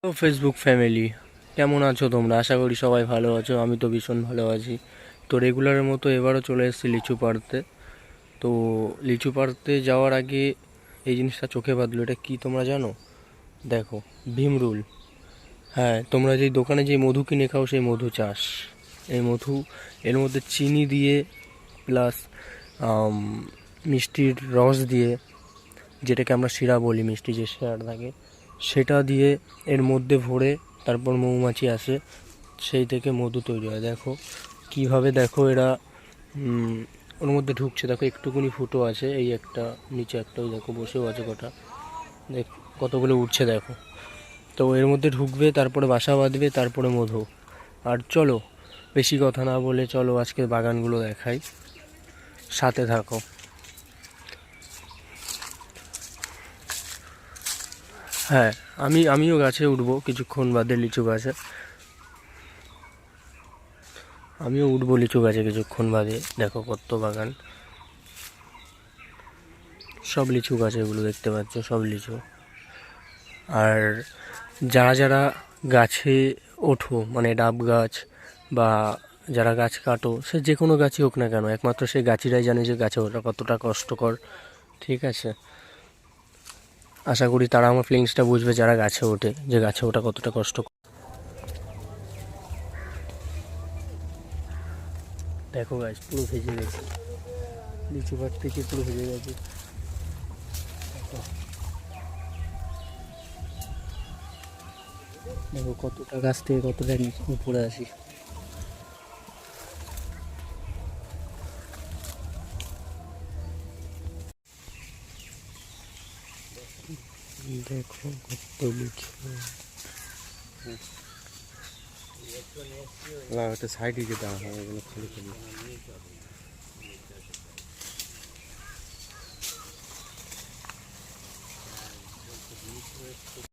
তো Facebook family, কেমন আছো তোমরা? আশা করি সবাই ভালো আছো। আমি তো ভীষণ ভালো আছি। তো রেগুলারের মতো এবারও চলে এসেছি লিচু পাড়তে। তো লিচু পাড়তে যাওয়ার আগে এই জিনিসটা চোখে বাঁধলো। এটা কি তোমরা জানো? দেখো, ভীমরুল। হ্যাঁ, তোমরা যেই দোকানে যে মধু কিনে খাও সেই মধু চাষ। এই মধু, এর মধ্যে চিনি দিয়ে প্লাস মিষ্টির রস দিয়ে, যেটাকে আমরা শিরা বলি, মিষ্টি যে শিরা থাকে সেটা দিয়ে এর মধ্যে ভরে তারপর মৌমাছি আসে, সেই থেকে মধু তৈরি হয়। দেখো কিভাবে, দেখো এরা ওর মধ্যে ঢুকছে। দেখো একটুকুনি ফুটো আছে, এই একটা, নিচে একটা, ওই দেখো বসেও আছে কটা, দেখ কতগুলো উঠছে দেখো। তো এর মধ্যে ঢুকবে, তারপরে বাসা বাঁধবে, তারপরে মধু। আর চলো, বেশি কথা না বলে চলো আজকে বাগানগুলো দেখাই, সাথে থাকো। হ্যাঁ, আমিও গাছে উঠবো কিছুক্ষণ বাদে, লিচু গাছে। আমিও উঠবো লিচু গাছে কিছুক্ষণ বাদে। দেখো কত বাগান, সব লিচু গাছ, এগুলো দেখতে পাচ্ছ সব লিচু। আর যারা যারা গাছে ওঠো, মানে ডাব গাছ বা যারা গাছ কাটো, সে যে কোনো গাছই হোক না কেন, একমাত্র সেই গাছিরাই জানে যে গাছে ওঠা কতটা কষ্টকর। ঠিক আছে, আশা করি তারা আমার ফিলিংসটা বুঝবে যারা গাছে ওঠে, যে গাছে ওঠা কতটা কষ্ট। দেখো গাছ পুরো ভেজে গেছে, লিচু গাছ থেকে পুরো ভেজে গেছে। দেখো কতটা গাছ থেকে কতটা উপরে আসি। দেখো কত লিচু। সাইডে যেতে হবে, খালি খালি